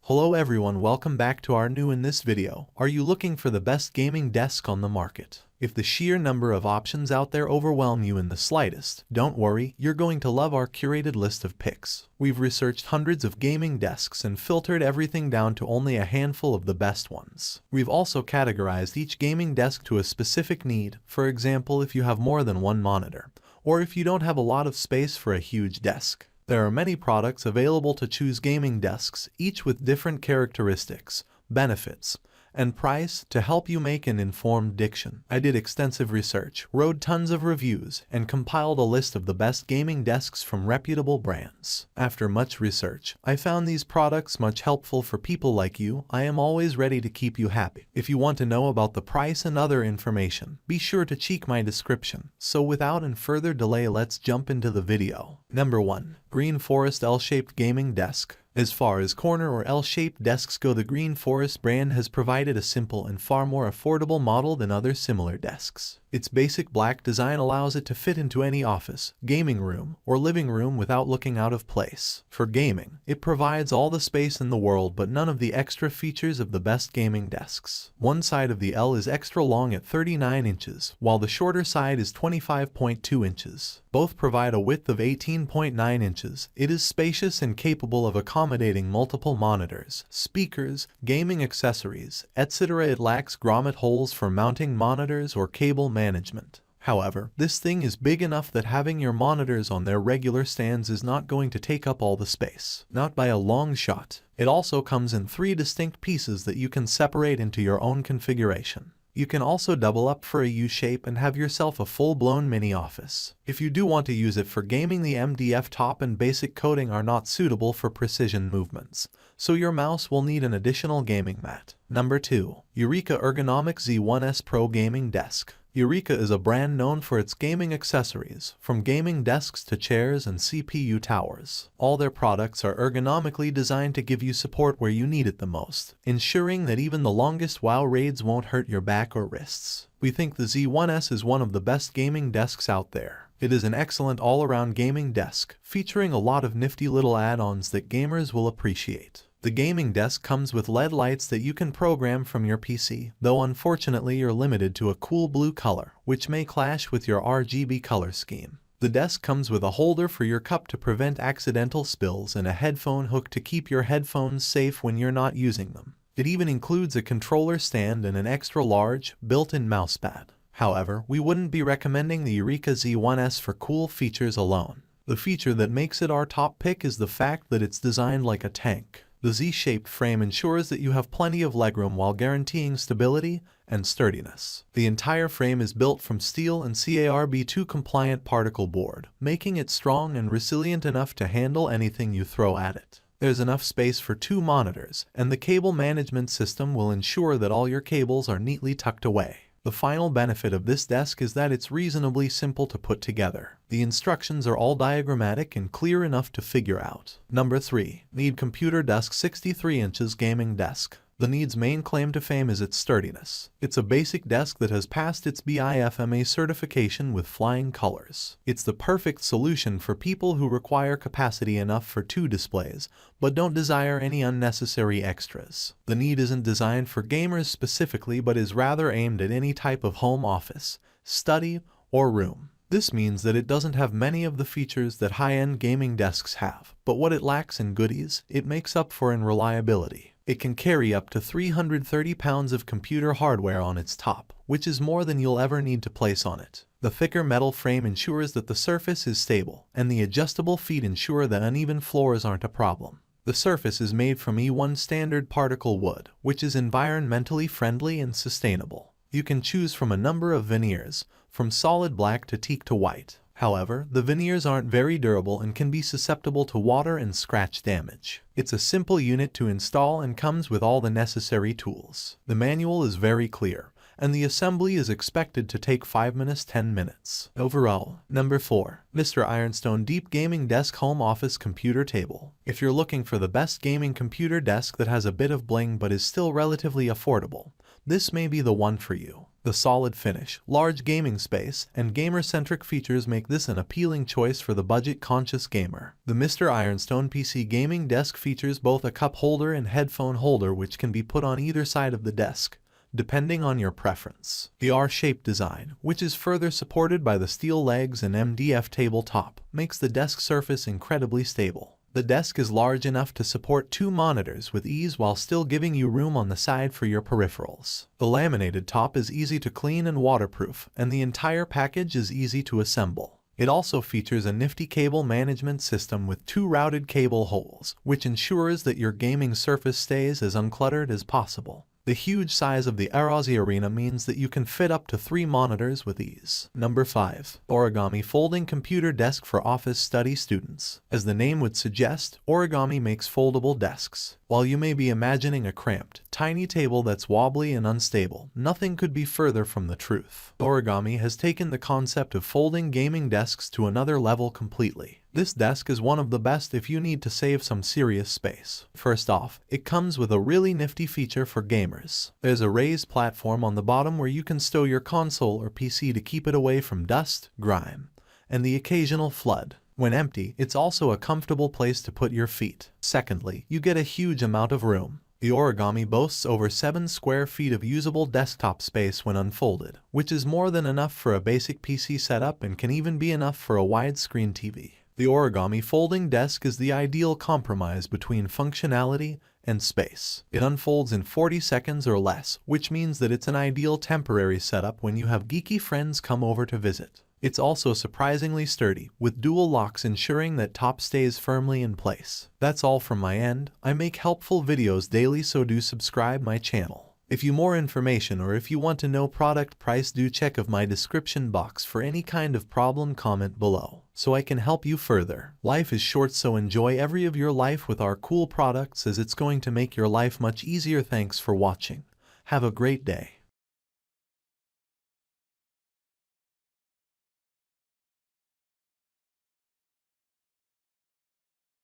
Hello everyone, welcome back to our new in this video. Are you looking for the best gaming desk on the market? If the sheer number of options out there overwhelm you in the slightest, don't worry, you're going to love our curated list of picks. We've researched hundreds of gaming desks and filtered everything down to only a handful of the best ones. We've also categorized each gaming desk to a specific need, for example if you have more than one monitor, or if you don't have a lot of space for a huge desk. There are many products available to choose gaming desks, each with different characteristics, benefits, and price to help you make an informed decision. I did extensive research, wrote tons of reviews, and compiled a list of the best gaming desks from reputable brands. After much research, I found these products much helpful for people like you. I am always ready to keep you happy. If you want to know about the price and other information, be sure to check my description. So without any further delay, let's jump into the video. Number 1. Green Forest L-shaped gaming desk. As far as corner or L-shaped desks go, the Green Forest brand has provided a simple and far more affordable model than other similar desks. Its basic black design allows it to fit into any office, gaming room, or living room without looking out of place. For gaming, it provides all the space in the world but none of the extra features of the best gaming desks. One side of the L is extra long at 39 inches, while the shorter side is 25.2 inches. Both provide a width of 18.9 inches. It is spacious and capable of accommodating multiple monitors, speakers, gaming accessories, etc. It lacks grommet holes for mounting monitors or cable management. However, this thing is big enough that having your monitors on their regular stands is not going to take up all the space. Not by a long shot. It also comes in 3 distinct pieces that you can separate into your own configuration. You can also double up for a U-shape and have yourself a full-blown mini office. If you do want to use it for gaming, the MDF top and basic coating are not suitable for precision movements, so your mouse will need an additional gaming mat. Number 2. Eureka Ergonomic Z1S Pro Gaming Desk. Eureka is a brand known for its gaming accessories, from gaming desks to chairs and CPU towers. All their products are ergonomically designed to give you support where you need it the most, ensuring that even the longest WoW raids won't hurt your back or wrists. We think the Z1S is one of the best gaming desks out there. It is an excellent all-around gaming desk, featuring a lot of nifty little add-ons that gamers will appreciate. The gaming desk comes with LED lights that you can program from your PC, though unfortunately you're limited to a cool blue color, which may clash with your RGB color scheme. The desk comes with a holder for your cup to prevent accidental spills and a headphone hook to keep your headphones safe when you're not using them. It even includes a controller stand and an extra large, built-in mousepad. However, we wouldn't be recommending the Eureka Z1S for cool features alone. The feature that makes it our top pick is the fact that it's designed like a tank. The Z-shaped frame ensures that you have plenty of legroom while guaranteeing stability and sturdiness. The entire frame is built from steel and CARB2 compliant particle board, making it strong and resilient enough to handle anything you throw at it. There's enough space for 2 monitors, and the cable management system will ensure that all your cables are neatly tucked away. The final benefit of this desk is that it's reasonably simple to put together. The instructions are all diagrammatic and clear enough to figure out. Number 3. Need Computer Desk 63 inches Gaming Desk. The Need's main claim to fame is its sturdiness. It's a basic desk that has passed its BIFMA certification with flying colors. It's the perfect solution for people who require capacity enough for 2 displays, but don't desire any unnecessary extras. The Need isn't designed for gamers specifically, but is rather aimed at any type of home office, study, or room. This means that it doesn't have many of the features that high-end gaming desks have, but what it lacks in goodies, it makes up for in reliability. It can carry up to 330 pounds of computer hardware on its top, which is more than you'll ever need to place on it. The thicker metal frame ensures that the surface is stable, and the adjustable feet ensure that uneven floors aren't a problem. The surface is made from E1 standard particle wood, which is environmentally friendly and sustainable. You can choose from a number of veneers, from solid black to teak to white. However, the veneers aren't very durable and can be susceptible to water and scratch damage. It's a simple unit to install and comes with all the necessary tools. The manual is very clear, and the assembly is expected to take 5–10 minutes. Overall. Number 4. Mr. Ironstone Deep Gaming Desk Home Office Computer Table. If you're looking for the best gaming computer desk that has a bit of bling but is still relatively affordable, this may be the one for you. The solid finish, large gaming space, and gamer-centric features make this an appealing choice for the budget-conscious gamer. The Mr. Ironstone PC gaming desk features both a cup holder and headphone holder which can be put on either side of the desk, depending on your preference. The R-shaped design, which is further supported by the steel legs and MDF tabletop, makes the desk surface incredibly stable. The desk is large enough to support 2 monitors with ease while still giving you room on the side for your peripherals. The laminated top is easy to clean and waterproof, and the entire package is easy to assemble. It also features a nifty cable management system with 2 routed cable holes, which ensures that your gaming surface stays as uncluttered as possible. The huge size of the Eureka Arena means that you can fit up to 3 monitors with ease. Number 5. Origami Folding Computer Desk for Office Study Students. As the name would suggest, Origami makes foldable desks. While you may be imagining a cramped, tiny table that's wobbly and unstable, nothing could be further from the truth. Origami has taken the concept of folding gaming desks to another level completely. This desk is one of the best if you need to save some serious space. First off, it comes with a really nifty feature for gamers. There's a raised platform on the bottom where you can stow your console or PC to keep it away from dust, grime, and the occasional flood. When empty, it's also a comfortable place to put your feet. Secondly, you get a huge amount of room. The Origami boasts over 7 square feet of usable desktop space when unfolded, which is more than enough for a basic PC setup and can even be enough for a widescreen TV. The Origami folding desk is the ideal compromise between functionality and space. It unfolds in 40 seconds or less, which means that it's an ideal temporary setup when you have geeky friends come over to visit. It's also surprisingly sturdy, with dual locks ensuring that top stays firmly in place. That's all from my end. I make helpful videos daily, so do subscribe my channel. If you more information or if you want to know product price, do check of my description box for any kind of problem. Comment below so I can help you further. Life is short, so enjoy every of your life with our cool products, as it's going to make your life much easier. Thanks for watching. Have a great day.